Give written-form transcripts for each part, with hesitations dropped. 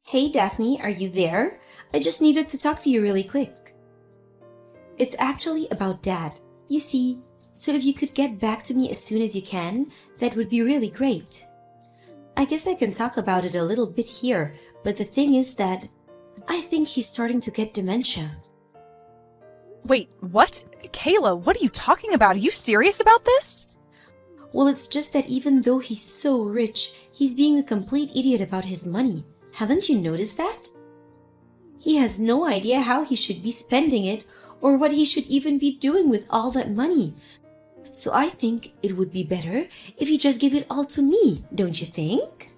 Hey Daphne, are you there? I just needed to talk to you really quick. It's actually about Dad. You see, so if you could get back to me as soon as you can, that would be really great. I guess I can talk about it a little bit here, but the thing is that I think he's starting to get dementia. Wait, what? Kayla, what are you talking about? Are you serious about this? Well, it's just that even though he's so rich, he's being a complete idiot about his money. Haven't you noticed that? He has no idea how he should be spending it or what he should even be doing with all that money. So I think it would be better if he just gave it all to me, don't you think?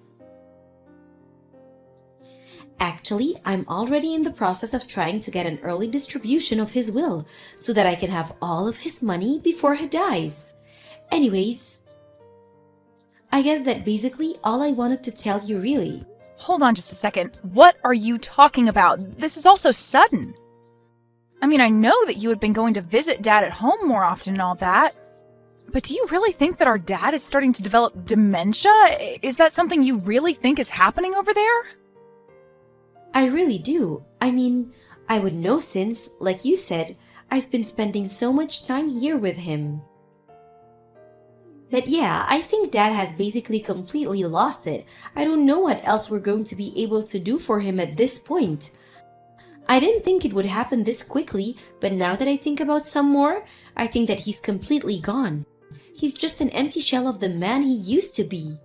Actually, I'm already in the process of trying to get an early distribution of his will so that I can have all of his money before he dies. Anyways, I guess that basically all I wanted to tell you really. Hold on just a second. What are you talking about? This is all so sudden. I mean, I know that you had been going to visit Dad at home more often and all that. But do you really think that our dad is starting to develop dementia? Is that something you really think is happening over there? I really do. I mean, I would know since, like you said, I've been spending so much time here with him. But yeah, I think Dad has basically completely lost it. I don't know what else we're going to be able to do for him at this point. I didn't think it would happen this quickly, but now that I think about some more, I think that he's completely gone. He's just an empty shell of the man he used to be.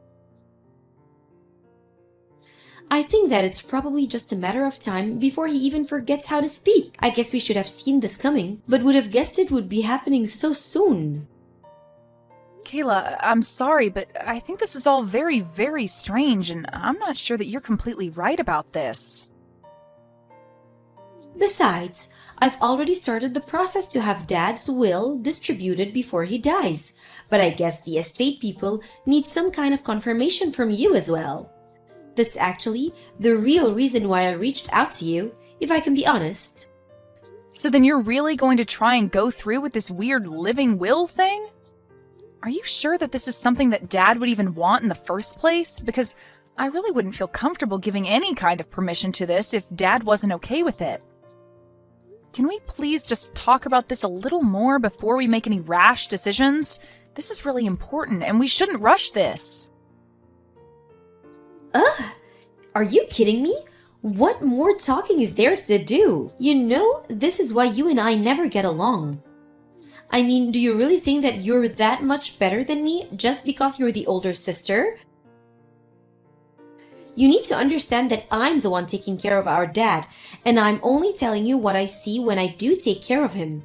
I think that it's probably just a matter of time before he even forgets how to speak. I guess we should have seen this coming, but would have guessed it would be happening so soon. Kayla, I'm sorry, but I think this is all very, very strange, and I'm not sure that you're completely right about this. Besides, I've already started the process to have Dad's will distributed before he dies, but I guess the estate people need some kind of confirmation from you as well. That's actually the real reason why I reached out to you, if I can be honest. So then you're really going to try and go through with this weird living will thing? Are you sure that this is something that Dad would even want in the first place? Because I really wouldn't feel comfortable giving any kind of permission to this if Dad wasn't okay with it. Can we please just talk about this a little more before we make any rash decisions? This is really important, and we shouldn't rush this. Ugh! Are you kidding me? What more talking is there to do? You know, this is why you and I never get along. I mean, do you really think that you're that much better than me just because you're the older sister? You need to understand that I'm the one taking care of our dad, and I'm only telling you what I see when I do take care of him.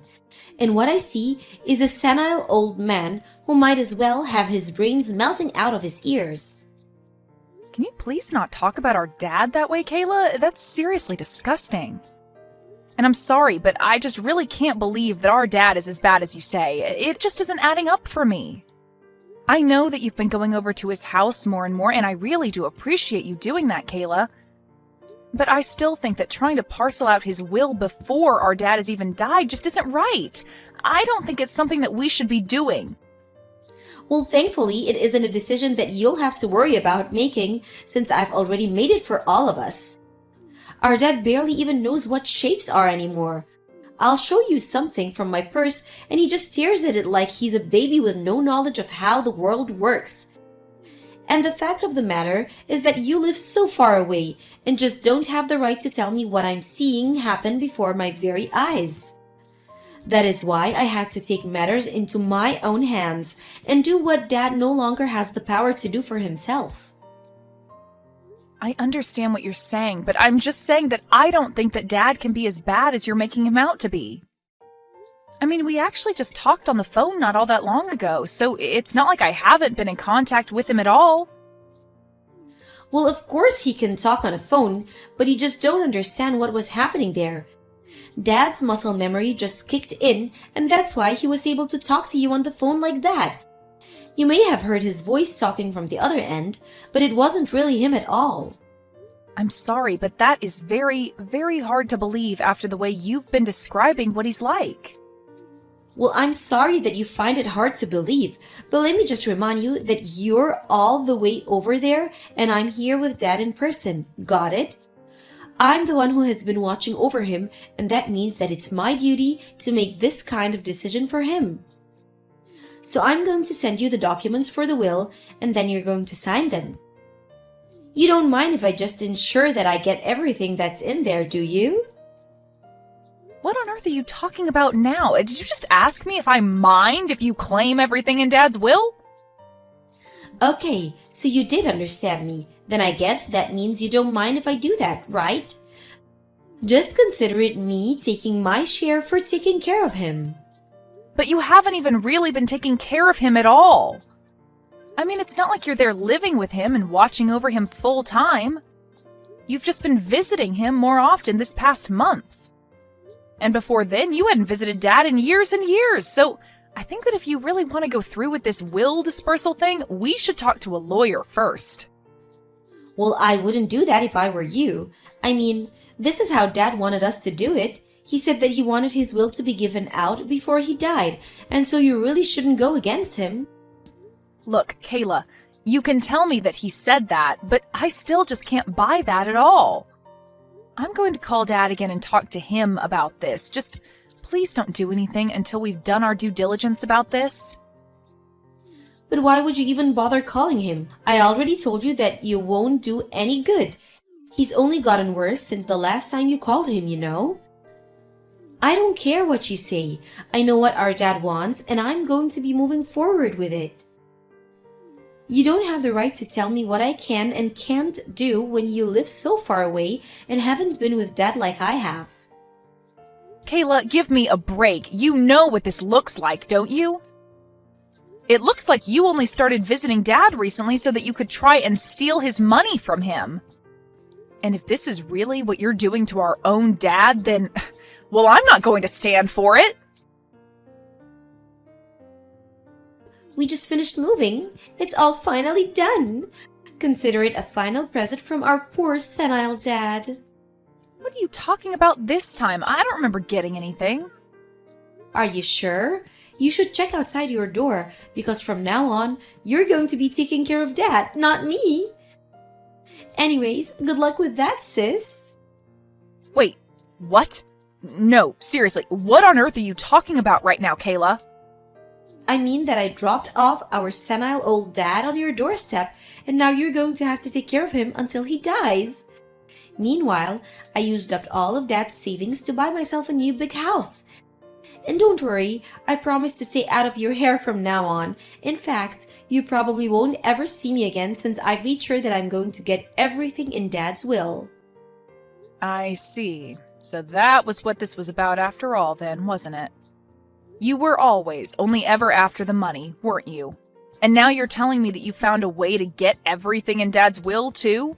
And what I see is a senile old man who might as well have his brains melting out of his ears. Can you please not talk about our dad that way, Kayla? That's seriously disgusting. And I'm sorry, but I just really can't believe that our dad is as bad as you say. It just isn't adding up for me. I know that you've been going over to his house more and more, and I really do appreciate you doing that, Kayla. But I still think that trying to parcel out his will before our dad has even died just isn't right. I don't think it's something that we should be doing. Well, thankfully, it isn't a decision that you'll have to worry about making since I've already made it for all of us. Our dad barely even knows what shapes are anymore. I'll show you something from my purse and he just stares at it like he's a baby with no knowledge of how the world works. And the fact of the matter is that you live so far away and just don't have the right to tell me what I'm seeing happen before my very eyes. That is why I had to take matters into my own hands and do what Dad no longer has the power to do for himself. I understand what you're saying, but I'm just saying that I don't think that Dad can be as bad as you're making him out to be. I mean, we actually just talked on the phone not all that long ago, so it's not like I haven't been in contact with him at all. Well, of course he can talk on a phone, but you just don't understand what was happening there. Dad's muscle memory just kicked in, and that's why he was able to talk to you on the phone like that. You may have heard his voice talking from the other end, but it wasn't really him at all. I'm sorry, but that is very, very hard to believe after the way you've been describing what he's like. Well, I'm sorry that you find it hard to believe, but let me just remind you that you're all the way over there and I'm here with Dad in person. Got it? I'm the one who has been watching over him, and that means that it's my duty to make this kind of decision for him. So I'm going to send you the documents for the will, and then you're going to sign them. You don't mind if I just ensure that I get everything that's in there, do you? What on earth are you talking about now? Did you just ask me if I mind if you claim everything in Dad's will? Okay, so you did understand me. Then I guess that means you don't mind if I do that, right? Just consider it me taking my share for taking care of him. But you haven't even really been taking care of him at all. I mean, it's not like you're there living with him and watching over him full time. You've just been visiting him more often this past month. And before then, you hadn't visited Dad in years and years, so I think that if you really want to go through with this will dispersal thing, we should talk to a lawyer first. Well, I wouldn't do that if I were you. I mean, this is how Dad wanted us to do it. He said that he wanted his will to be given out before he died, and so you really shouldn't go against him. Look, Kayla, you can tell me that he said that, but I still just can't buy that at all. I'm going to call Dad again and talk to him about this. Just please don't do anything until we've done our due diligence about this. But why would you even bother calling him? I already told you that you won't do any good. He's only gotten worse since the last time you called him, you know. I don't care what you say. I know what our dad wants, and I'm going to be moving forward with it. You don't have the right to tell me what I can and can't do when you live so far away and haven't been with Dad like I have. Kayla, give me a break. You know what this looks like, don't you? It looks like you only started visiting Dad recently so that you could try and steal his money from him. And if this is really what you're doing to our own dad, then, well, I'm not going to stand for it. We just finished moving. It's all finally done. Consider it a final present from our poor senile dad. What are you talking about this time? I don't remember getting anything. Are you sure? You should check outside your door, because from now on, you're going to be taking care of Dad, not me. Anyways, good luck with that, sis. Wait, what? No, seriously, what on earth are you talking about right now, Kayla? I mean that I dropped off our senile old dad on your doorstep, and now you're going to have to take care of him until he dies. Meanwhile, I used up all of Dad's savings to buy myself a new big house. And don't worry, I promise to stay out of your hair from now on. In fact, you probably won't ever see me again since I've made sure that I'm going to get everything in Dad's will. I see. So that was what this was about after all then, wasn't it? You were always only ever after the money, weren't you? And now you're telling me that you found a way to get everything in Dad's will, too?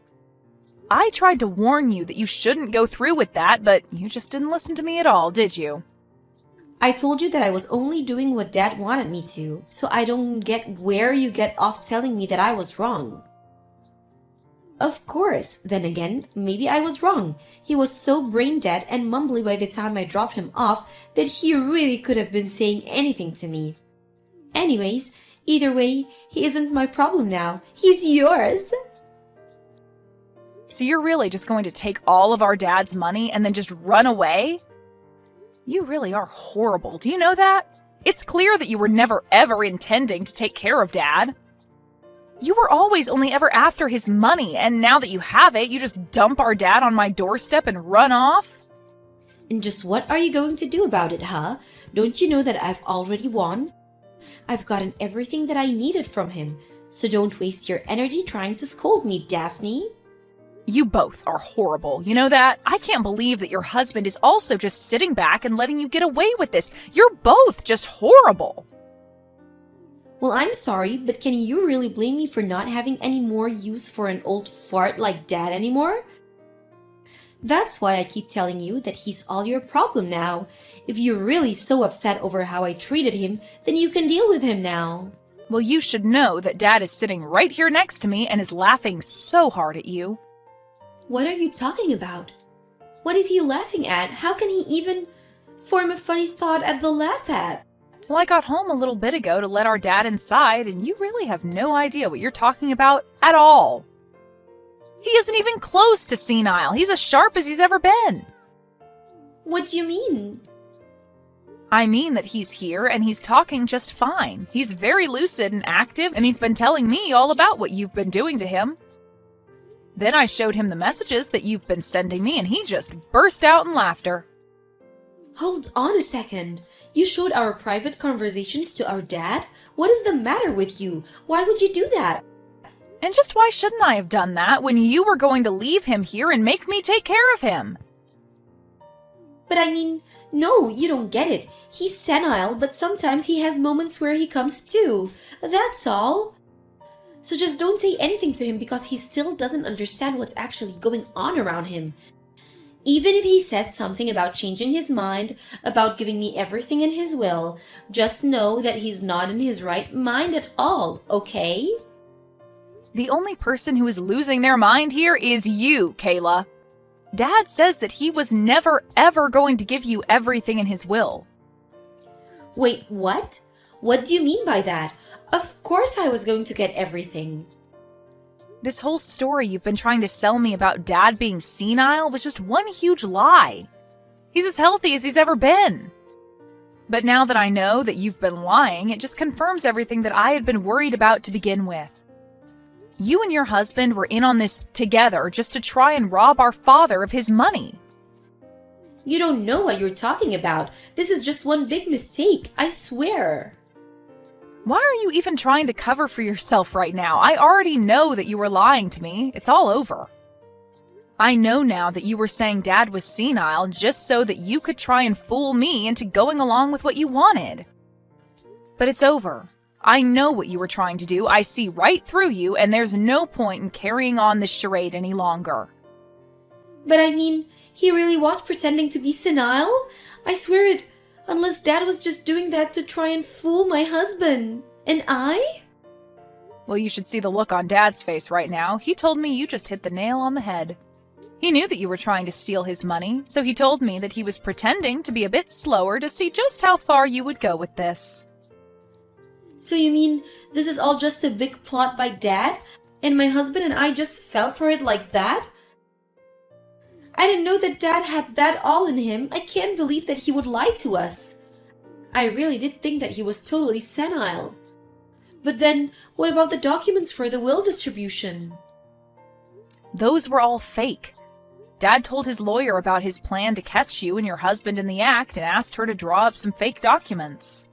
I tried to warn you that you shouldn't go through with that, but you just didn't listen to me at all, did you? I told you that I was only doing what Dad wanted me to, so I don't get where you get off telling me that I was wrong. Of course, then again, maybe I was wrong. He was so brain dead and mumbly by the time I dropped him off that he really could have been saying anything to me. Anyways, either way, he isn't my problem now. He's yours. So you're really just going to take all of our Dad's money and then just run away? You really are horrible. Do you know that? It's clear that you were never ever intending to take care of Dad. You were always only ever after his money, and now that you have it, you just dump our dad on my doorstep and run off? And just what are you going to do about it, huh? Don't you know that I've already won? I've gotten everything that I needed from him, so don't waste your energy trying to scold me, Daphne. You both are horrible, you know that? I can't believe that your husband is also just sitting back and letting you get away with this. You're both just horrible. Well, I'm sorry, but can you really blame me for not having any more use for an old fart like Dad anymore? That's why I keep telling you that he's all your problem now. If you're really so upset over how I treated him, then you can deal with him now. Well, you should know that Dad is sitting right here next to me and is laughing so hard at you. What are you talking about? What is he laughing at? How can he even form a funny thought at the laugh at? Well, I got home a little bit ago to let our dad inside, and you really have no idea what you're talking about at all. He isn't even close to senile. He's as sharp as he's ever been. What do you mean? I mean that he's here and he's talking just fine. He's very lucid and active, and he's been telling me all about what you've been doing to him. Then I showed him the messages that you've been sending me, and he just burst out in laughter. Hold on a second. You showed our private conversations to our dad? What is the matter with you? Why would you do that? And just why shouldn't I have done that when you were going to leave him here and make me take care of him? But I mean, no, you don't get it. He's senile, but sometimes he has moments where he comes to. That's all. So just don't say anything to him because he still doesn't understand what's actually going on around him. Even if he says something about changing his mind, about giving me everything in his will, just know that he's not in his right mind at all, okay? The only person who is losing their mind here is you, Kayla. Dad says that he was never, ever going to give you everything in his will. Wait, what? What do you mean by that? Of course I was going to get everything. This whole story you've been trying to sell me about Dad being senile was just one huge lie. He's as healthy as he's ever been. But now that I know that you've been lying, it just confirms everything that I had been worried about to begin with. You and your husband were in on this together just to try and rob our father of his money. You don't know what you're talking about. This is just one big mistake, I swear. Why are you even trying to cover for yourself right now? I already know that you were lying to me. It's all over. I know now that you were saying Dad was senile just so that you could try and fool me into going along with what you wanted. But it's over. I know what you were trying to do. I see right through you, and there's no point in carrying on this charade any longer. But I mean, he really was pretending to be senile? I swear it, unless Dad was just doing that to try and fool my husband. And I? Well, you should see the look on Dad's face right now. He told me you just hit the nail on the head. He knew that you were trying to steal his money, so he told me that he was pretending to be a bit slower to see just how far you would go with this. So you mean this is all just a big plot by Dad? And my husband and I just fell for it like that? I didn't know that Dad had that all in him. I can't believe that he would lie to us. I really did think that he was totally senile. But then, what about the documents for the will distribution? Those were all fake. Dad told his lawyer about his plan to catch you and your husband in the act and asked her to draw up some fake documents.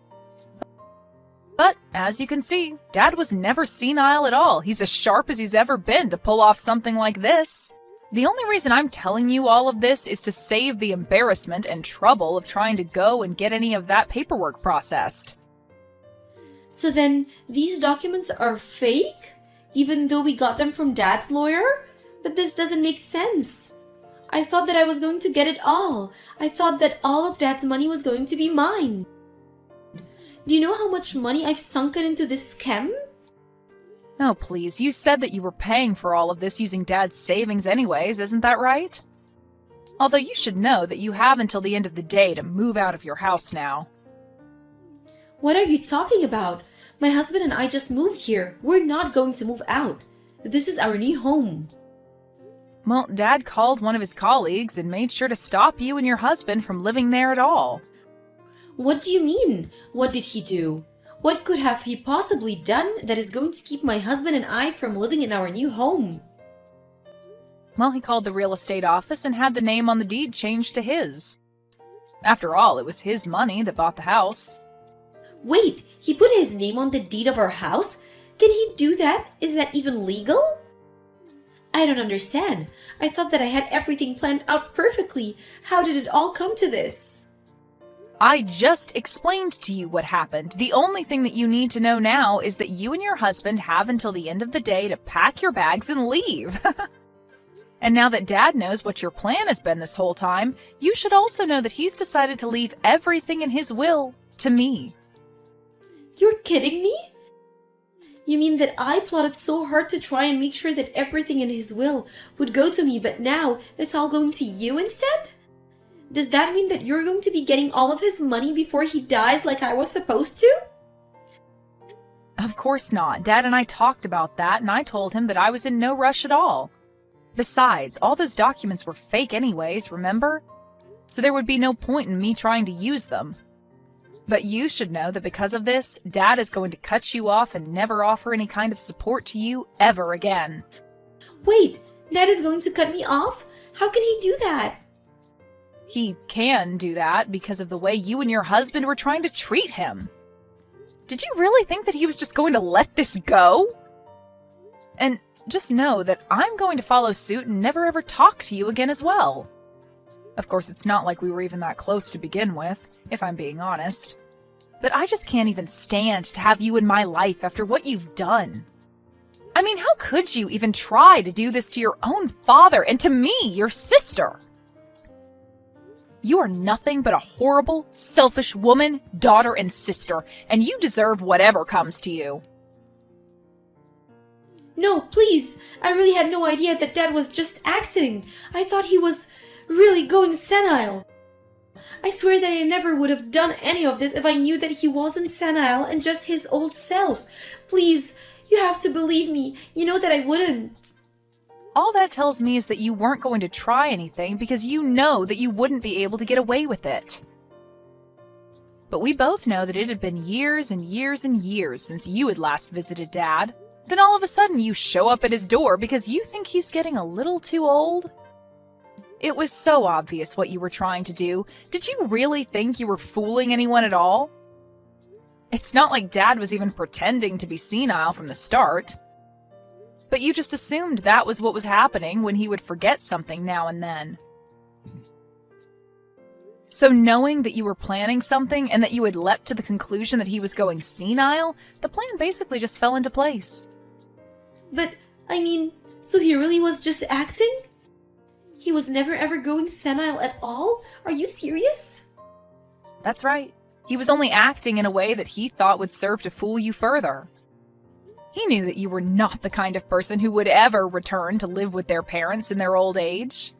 But, as you can see, Dad was never senile at all. He's as sharp as he's ever been to pull off something like this. The only reason I'm telling you all of this is to save the embarrassment and trouble of trying to go and get any of that paperwork processed. So then, these documents are fake? Even though we got them from Dad's lawyer? But this doesn't make sense. I thought that I was going to get it all. I thought that all of Dad's money was going to be mine. Do you know how much money I've sunken into this scam? Oh, please, you said that you were paying for all of this using Dad's savings anyways, isn't that right? Although you should know that you have until the end of the day to move out of your house now. What are you talking about? My husband and I just moved here. We're not going to move out. This is our new home. Well, Dad called one of his colleagues and made sure to stop you and your husband from living there at all. What do you mean? What did he do? What could have he possibly done that is going to keep my husband and I from living in our new home? Well, he called the real estate office and had the name on the deed changed to his. After all, it was his money that bought the house. Wait, he put his name on the deed of our house? Can he do that? Is that even legal? I don't understand. I thought that I had everything planned out perfectly. How did it all come to this? I just explained to you what happened. The only thing that you need to know now is that you and your husband have until the end of the day to pack your bags and leave. And now that Dad knows what your plan has been this whole time, you should also know that he's decided to leave everything in his will to me. You're kidding me? You mean that I plotted so hard to try and make sure that everything in his will would go to me, but now it's all going to you instead? Does that mean that you're going to be getting all of his money before he dies like I was supposed to? Of course not. Dad and I talked about that, and I told him that I was in no rush at all. Besides, all those documents were fake anyways, remember? So there would be no point in me trying to use them. But you should know that because of this, Dad is going to cut you off and never offer any kind of support to you ever again. Wait, Dad is going to cut me off? How can he do that? He can do that because of the way you and your husband were trying to treat him. Did you really think that he was just going to let this go? And just know that I'm going to follow suit and never ever talk to you again as well. Of course, it's not like we were even that close to begin with, if I'm being honest. But I just can't even stand to have you in my life after what you've done. I mean, how could you even try to do this to your own father and to me, your sister? You are nothing but a horrible, selfish woman, daughter, and sister, and you deserve whatever comes to you. No, please. I really had no idea that Dad was just acting. I thought he was really going senile. I swear that I never would have done any of this if I knew that he wasn't senile and just his old self. Please, you have to believe me. You know that I wouldn't. All that tells me is that you weren't going to try anything because you know that you wouldn't be able to get away with it. But we both know that it had been years and years and years since you had last visited Dad. Then all of a sudden you show up at his door because you think he's getting a little too old? It was so obvious what you were trying to do. Did you really think you were fooling anyone at all? It's not like Dad was even pretending to be senile from the start. But you just assumed that was what was happening when he would forget something now and then. So knowing that you were planning something and that you had leapt to the conclusion that he was going senile, the plan basically just fell into place. But, I mean, so he really was just acting? He was never ever going senile at all? Are you serious? That's right. He was only acting in a way that he thought would serve to fool you further. He knew that you were not the kind of person who would ever return to live with their parents in their old age.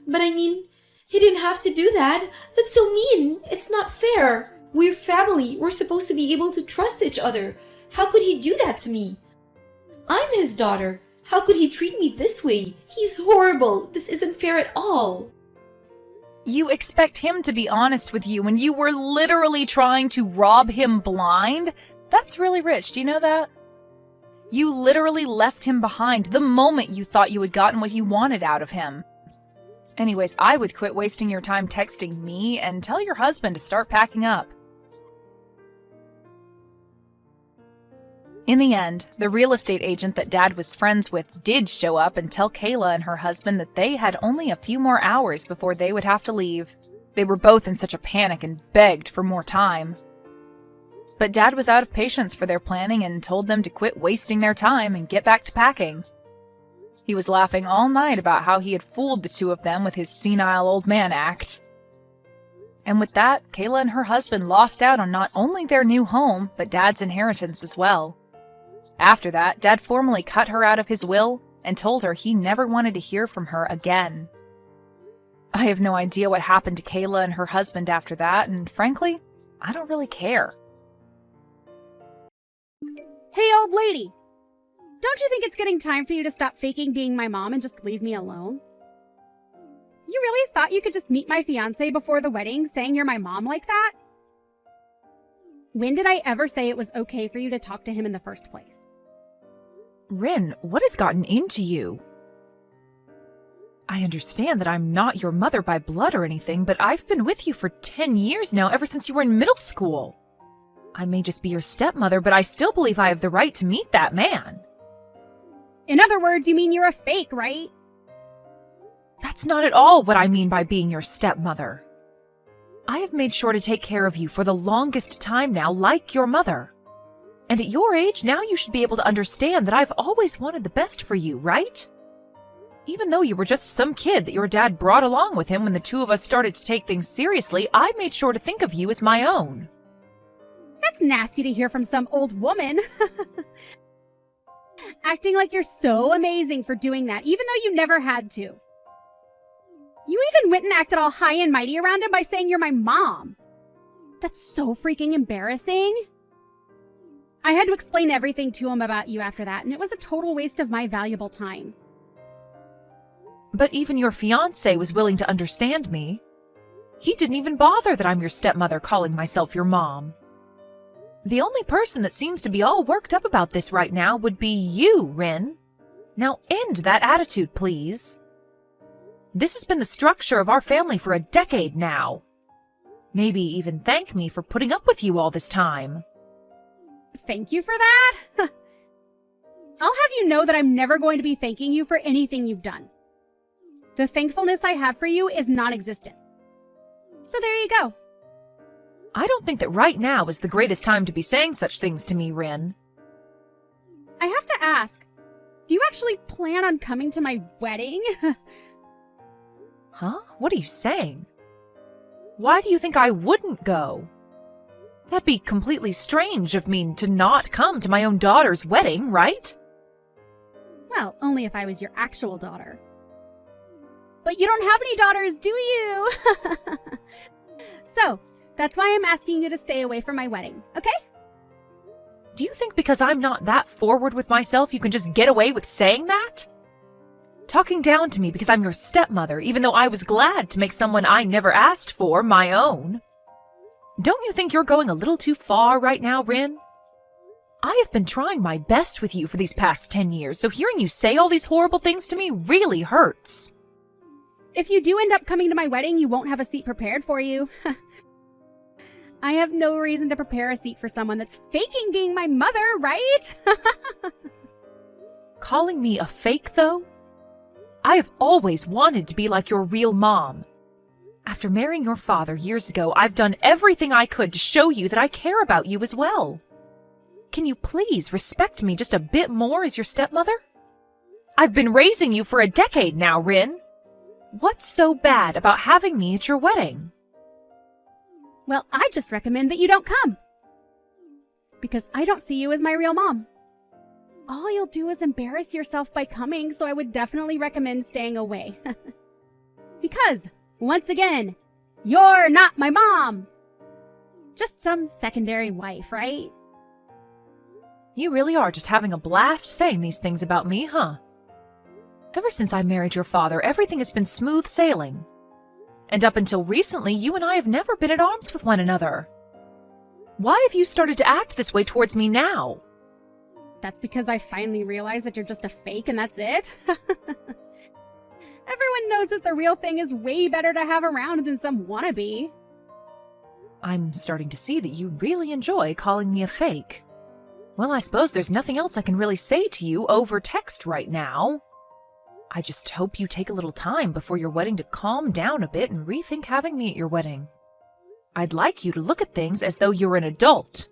But I mean, he didn't have to do that. That's so mean. It's not fair. We're family. We're supposed to be able to trust each other. How could he do that to me? I'm his daughter. How could he treat me this way? He's horrible. This isn't fair at all. You expect him to be honest with you when you were literally trying to rob him blind? That's really rich, do you know that? You literally left him behind the moment you thought you had gotten what you wanted out of him. Anyways, I would quit wasting your time texting me and tell your husband to start packing up. In the end, the real estate agent that Dad was friends with did show up and tell Kayla and her husband that they had only a few more hours before they would have to leave. They were both in such a panic and begged for more time. But Dad was out of patience for their planning and told them to quit wasting their time and get back to packing. He was laughing all night about how he had fooled the two of them with his senile old man act. And with that, Kayla and her husband lost out on not only their new home, but Dad's inheritance as well. After that, Dad formally cut her out of his will and told her he never wanted to hear from her again. I have no idea what happened to Kayla and her husband after that, and frankly, I don't really care. Hey, old lady! Don't you think it's getting time for you to stop faking being my mom and just leave me alone? You really thought you could just meet my fiancé before the wedding saying you're my mom like that? When did I ever say it was okay for you to talk to him in the first place? Rin, what has gotten into you? I understand that I'm not your mother by blood or anything, but I've been with you for 10 years now, ever since you were in middle school. I may just be your stepmother, but I still believe I have the right to meet that man. In other words, you mean you're a fake, right? That's not at all what I mean by being your stepmother. I have made sure to take care of you for the longest time now, like your mother. And at your age, now you should be able to understand that I've always wanted the best for you, right? Even though you were just some kid that your dad brought along with him when the two of us started to take things seriously, I made sure to think of you as my own. That's nasty to hear from some old woman. Acting like you're so amazing for doing that, even though you never had to. You even went and acted all high and mighty around him by saying you're my mom. That's so freaking embarrassing. I had to explain everything to him about you after that, and it was a total waste of my valuable time. But even your fiancé was willing to understand me. He didn't even bother that I'm your stepmother calling myself your mom. The only person that seems to be all worked up about this right now would be you, Rin. Now end that attitude, please. This has been the structure of our family for a decade now. Maybe even thank me for putting up with you all this time. Thank you for that? I'll have you know that I'm never going to be thanking you for anything you've done. The thankfulness I have for you is non-existent. So there you go. I don't think that right now is the greatest time to be saying such things to me, Rin. I have to ask, do you actually plan on coming to my wedding? Huh? What are you saying? Why do you think I wouldn't go? That'd be completely strange of me to not come to my own daughter's wedding, right? Well, only if I was your actual daughter. But you don't have any daughters, do you? So, that's why I'm asking you to stay away from my wedding, okay? Do you think because I'm not that forward with myself you can just get away with saying that? Talking down to me because I'm your stepmother, even though I was glad to make someone I never asked for my own. Don't you think you're going a little too far right now, Rin? I have been trying my best with you for these past 10 years, so hearing you say all these horrible things to me really hurts. If you do end up coming to my wedding, you won't have a seat prepared for you. I have no reason to prepare a seat for someone that's faking being my mother, right? Calling me a fake, though? I have always wanted to be like your real mom. After marrying your father years ago, I've done everything I could to show you that I care about you as well. Can you please respect me just a bit more as your stepmother? I've been raising you for a decade now, Rin. What's so bad about having me at your wedding? Well, I just recommend that you don't come. Because I don't see you as my real mom. All you'll do is embarrass yourself by coming, so I would definitely recommend staying away. Because, once again, you're not my mom. Just some secondary wife, right? You really are just having a blast saying these things about me, huh? Ever since I married your father, everything has been smooth sailing. And up until recently, you and I have never been at arms with one another. Why have you started to act this way towards me now? That's because I finally realized that you're just a fake and that's it. Everyone knows that the real thing is way better to have around than some wannabe. I'm starting to see that you really enjoy calling me a fake. Well, I suppose there's nothing else I can really say to you over text right now. I just hope you take a little time before your wedding to calm down a bit and rethink having me at your wedding. I'd like you to look at things as though you're an adult.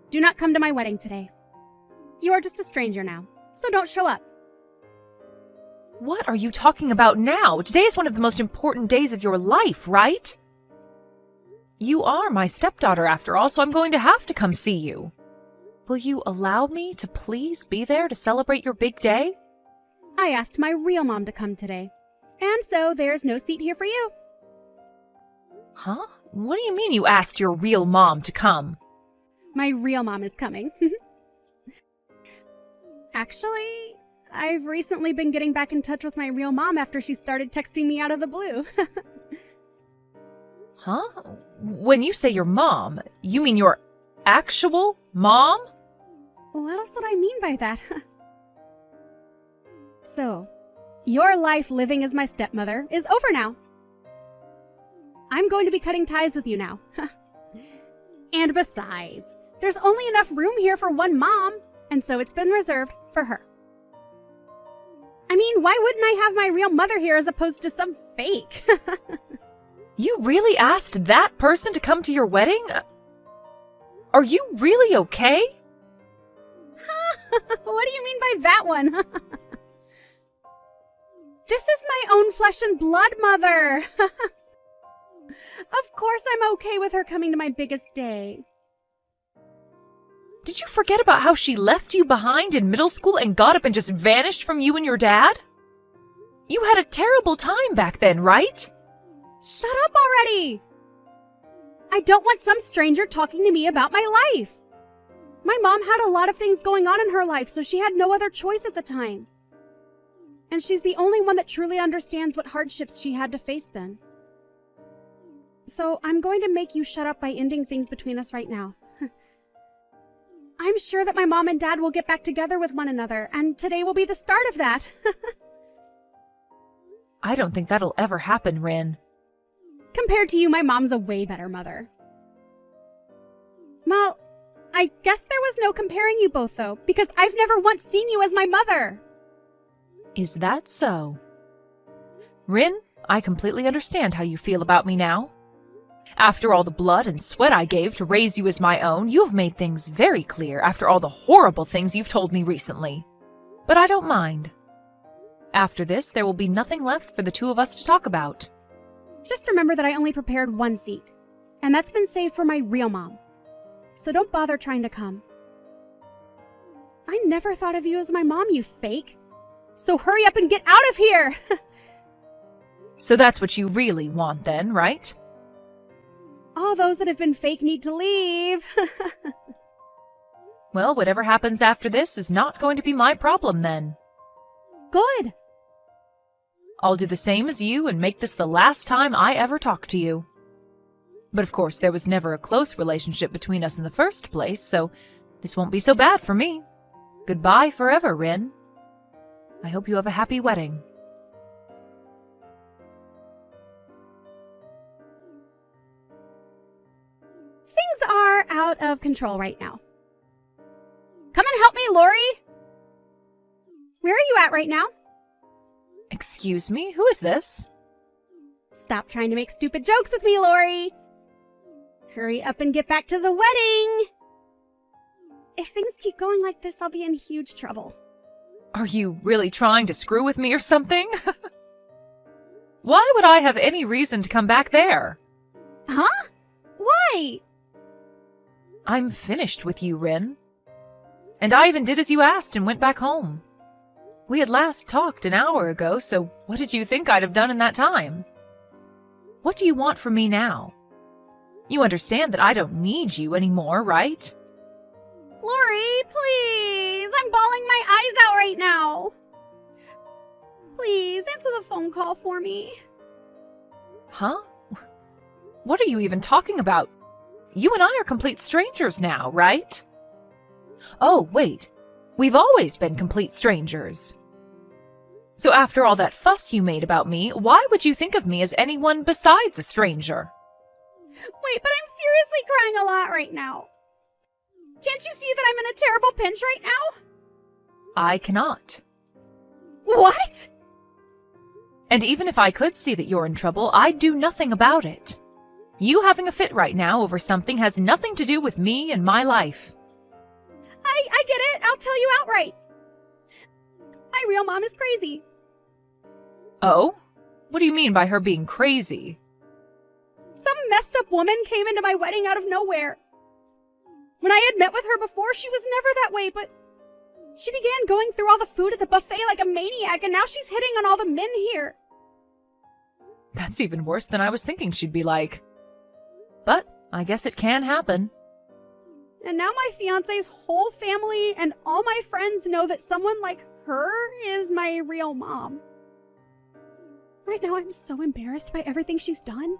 Do not come to my wedding today. You are just a stranger now, so don't show up. What are you talking about now? Today is one of the most important days of your life, right? You are my stepdaughter after all, so I'm going to have to come see you. Will you allow me to please be there to celebrate your big day? I asked my real mom to come today, and so there's no seat here for you. Huh? What do you mean you asked your real mom to come? My real mom is coming. Actually, I've recently been getting back in touch with my real mom after she started texting me out of the blue. Huh? When you say your mom, you mean your actual mom? What else would I mean by that? So, your life living as my stepmother is over now. I'm going to be cutting ties with you now. And besides, there's only enough room here for one mom, and so it's been reserved for her. I mean, why wouldn't I have my real mother here as opposed to some fake? You really asked that person to come to your wedding? Are you really okay? What do you mean by that one? This is my own flesh and blood mother. Of course I'm okay with her coming to my biggest day. Did you forget about how she left you behind in middle school and got up and just vanished from you and your dad? You had a terrible time back then, right? Shut up already! I don't want some stranger talking to me about my life. My mom had a lot of things going on in her life, so she had no other choice at the time. And she's the only one that truly understands what hardships she had to face then. So I'm going to make you shut up by ending things between us right now. I'm sure that my mom and dad will get back together with one another, and today will be the start of that. I don't think that'll ever happen, Rin. Compared to you, my mom's a way better mother. Well, I guess there was no comparing you both, though, because I've never once seen you as my mother. Is that so? Rin, I completely understand how you feel about me now. After all the blood and sweat I gave to raise you as my own, you have made things very clear after all the horrible things you've told me recently. But I don't mind. After this, there will be nothing left for the two of us to talk about. Just remember that I only prepared one seat, and that's been saved for my real mom. So don't bother trying to come. I never thought of you as my mom, you fake. So hurry up and get out of here! So that's what you really want then, right? All those that have been fake need to leave. Well, whatever happens after this is not going to be my problem then. Good. I'll do the same as you and make this the last time I ever talk to you. But of course, there was never a close relationship between us in the first place, so this won't be so bad for me. Goodbye forever, Rin. I hope you have a happy wedding. Things are out of control right now. Come and help me, Lori! Where are you at right now? Excuse me, who is this? Stop trying to make stupid jokes with me, Lori! Hurry up and get back to the wedding! If things keep going like this, I'll be in huge trouble. Are you really trying to screw with me or something? Why would I have any reason to come back there? Huh? Why? I'm finished with you, Rin. And I even did as you asked and went back home. We had last talked an hour ago, so what did you think I'd have done in that time? What do you want from me now? You understand that I don't need you anymore, right? Lori, please! I'm bawling my eyes out right now! Please, answer the phone call for me. Huh? What are you even talking about? You and I are complete strangers now, right? Oh, wait. We've always been complete strangers. So after all that fuss you made about me, why would you think of me as anyone besides a stranger? Wait, but I'm seriously crying a lot right now. Can't you see that I'm in a terrible pinch right now? I cannot. What? And even if I could see that you're in trouble, I'd do nothing about it. You having a fit right now over something has nothing to do with me and my life. I get it. I'll tell you outright. My real mom is crazy. Oh? What do you mean by her being crazy? Some messed up woman came into my wedding out of nowhere. When I had met with her before, she was never that way, but she began going through all the food at the buffet like a maniac, and now she's hitting on all the men here. That's even worse than I was thinking she'd be like. But I guess it can happen. And now my fiancé's whole family and all my friends know that someone like her is my real mom. Right now, I'm so embarrassed by everything she's done.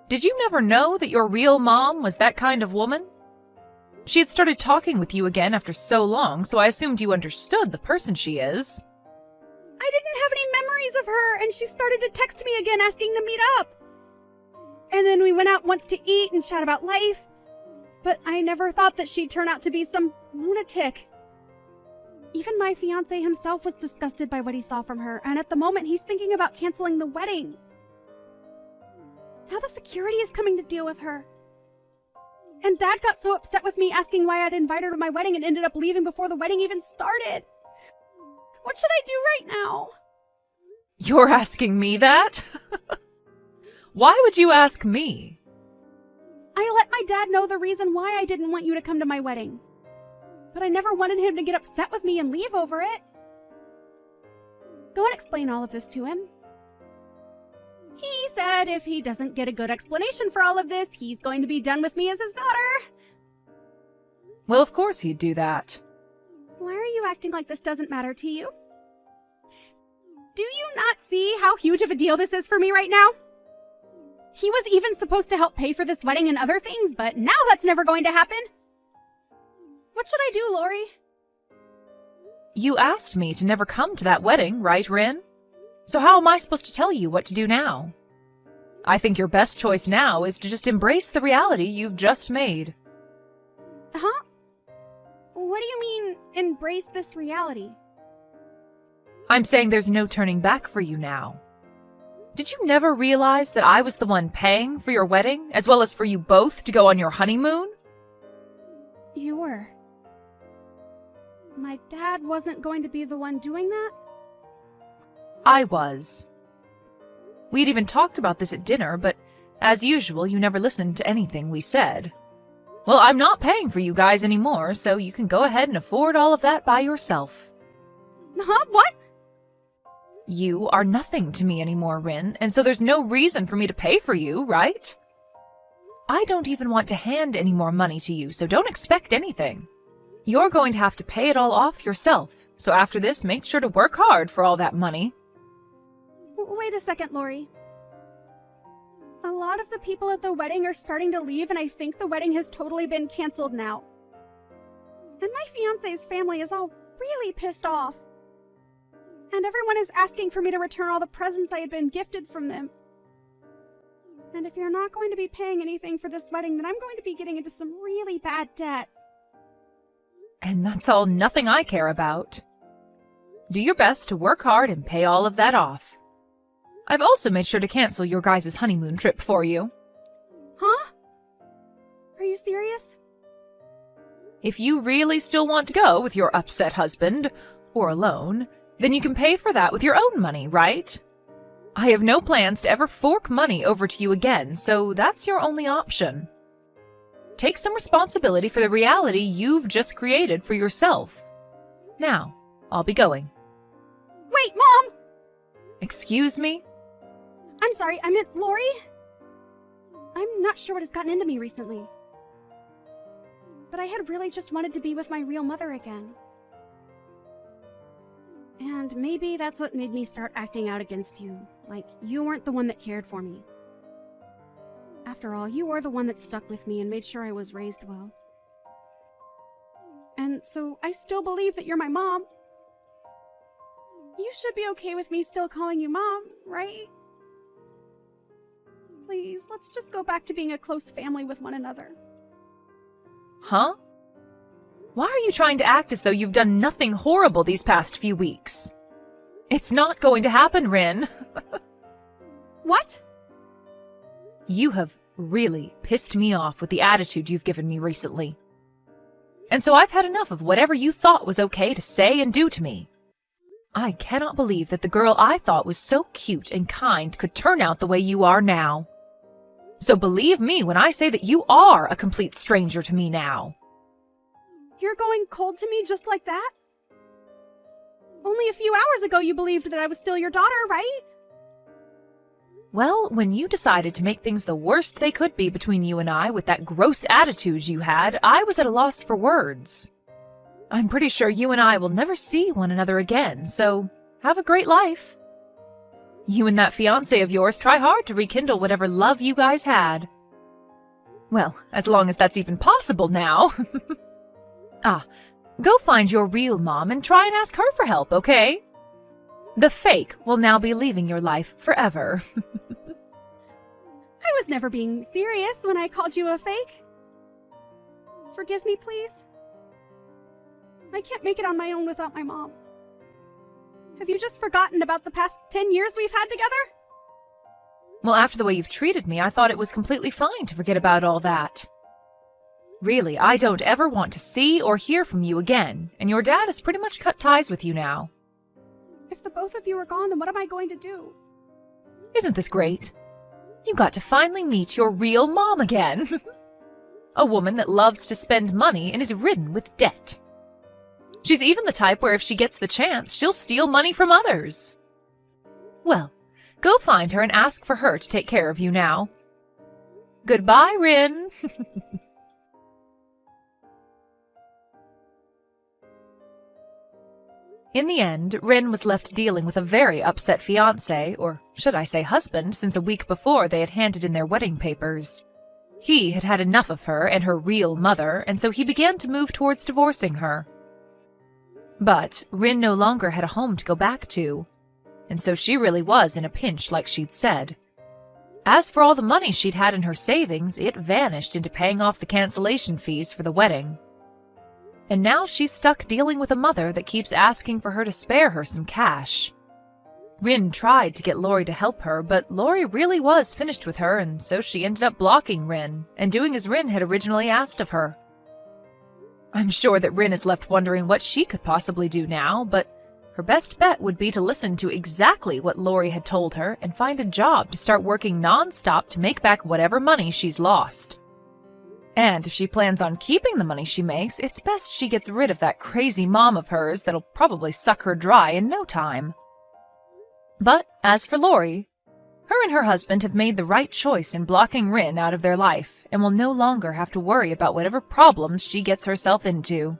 Did you never know that your real mom was that kind of woman? She had started talking with you again after so long, so I assumed you understood the person she is. I didn't have any memories of her, and she started to text me again asking to meet up. And then we went out once to eat and chat about life. But I never thought that she'd turn out to be some lunatic. Even my fiancé himself was disgusted by what he saw from her, and at the moment he's thinking about canceling the wedding. Now the security is coming to deal with her. And Dad got so upset with me asking why I'd invited her to my wedding and ended up leaving before the wedding even started. What should I do right now? You're asking me that? Why would you ask me? I let my dad know the reason why I didn't want you to come to my wedding. But I never wanted him to get upset with me and leave over it. Go and explain all of this to him. He said if he doesn't get a good explanation for all of this, he's going to be done with me as his daughter. Well, of course he'd do that. Why are you acting like this doesn't matter to you? Do you not see how huge of a deal this is for me right now? He was even supposed to help pay for this wedding and other things, but now that's never going to happen. What should I do, Lori? You asked me to never come to that wedding, right, Rin? So how am I supposed to tell you what to do now? I think your best choice now is to just embrace the reality you've just made. Huh? What do you mean, embrace this reality? I'm saying there's no turning back for you now. Did you never realize that I was the one paying for your wedding, as well as for you both to go on your honeymoon? You were. My dad wasn't going to be the one doing that? I was. We'd even talked about this at dinner, but as usual, you never listened to anything we said. Well, I'm not paying for you guys anymore, so you can go ahead and afford all of that by yourself. Huh? What? You are nothing to me anymore, Rin, and so there's no reason for me to pay for you, right? I don't even want to hand any more money to you, so don't expect anything. You're going to have to pay it all off yourself, so after this, make sure to work hard for all that money. Wait a second, Lori. A lot of the people at the wedding are starting to leave, and I think the wedding has totally been canceled now. And my fiancé's family is all really pissed off. And everyone is asking for me to return all the presents I had been gifted from them. And if you're not going to be paying anything for this wedding, then I'm going to be getting into some really bad debt. And that's all nothing I care about. Do your best to work hard and pay all of that off. I've also made sure to cancel your guys' honeymoon trip for you. Huh? Are you serious? If you really still want to go with your upset husband, or alone, then you can pay for that with your own money, right? I have no plans to ever fork money over to you again, so that's your only option. Take some responsibility for the reality you've just created for yourself. Now, I'll be going. Wait, Mom! Excuse me? I'm sorry, I meant Lori? I'm not sure what has gotten into me recently. But I had really just wanted to be with my real mother again. And maybe that's what made me start acting out against you. Like, you weren't the one that cared for me. After all, you were the one that stuck with me and made sure I was raised well. And so I still believe that you're my mom. You should be okay with me still calling you Mom, right? Please, let's just go back to being a close family with one another. Huh? Why are you trying to act as though you've done nothing horrible these past few weeks? It's not going to happen, Rin. What? You have really pissed me off with the attitude you've given me recently. And so I've had enough of whatever you thought was okay to say and do to me. I cannot believe that the girl I thought was so cute and kind could turn out the way you are now. So believe me when I say that you are a complete stranger to me now. You're going cold to me just like that? Only a few hours ago you believed that I was still your daughter, right? Well, when you decided to make things the worst they could be between you and I with that gross attitude you had, I was at a loss for words. I'm pretty sure you and I will never see one another again, so have a great life. You and that fiancé of yours try hard to rekindle whatever love you guys had. Well, as long as that's even possible now. Go find your real mom and try and ask her for help, okay? The fake will now be leaving your life forever. I was never being serious when I called you a fake. Forgive me, please. I can't make it on my own without my mom. Have you just forgotten about the past 10 years we've had together? Well, after the way you've treated me, I thought it was completely fine to forget about all that. Really, I don't ever want to see or hear from you again, and your dad has pretty much cut ties with you now. If the both of you are gone, then what am I going to do? Isn't this great? You got to finally meet your real mom again. A woman that loves to spend money and is ridden with debt. She's even the type where if she gets the chance, she'll steal money from others. Well, Go find her and ask for her to take care of you now. Goodbye, Rin. In the end, Rin was left dealing with a very upset fiancé, or should I say husband, since a week before they had handed in their wedding papers. He had had enough of her and her real mother, and so he began to move towards divorcing her. But Rin no longer had a home to go back to, and so she really was in a pinch like she'd said. As for all the money she'd had in her savings, it vanished into paying off the cancellation fees for the wedding. And now she's stuck dealing with a mother that keeps asking for her to spare her some cash. Rin tried to get Lori to help her, but Lori really was finished with her, and so she ended up blocking Rin and doing as Rin had originally asked of her. I'm sure that Rin is left wondering what she could possibly do now, but her best bet would be to listen to exactly what Lori had told her and find a job to start working non-stop to make back whatever money she's lost. And if she plans on keeping the money she makes, it's best she gets rid of that crazy mom of hers that'll probably suck her dry in no time. But as for Lori, her and her husband have made the right choice in blocking Rin out of their life and will no longer have to worry about whatever problems she gets herself into.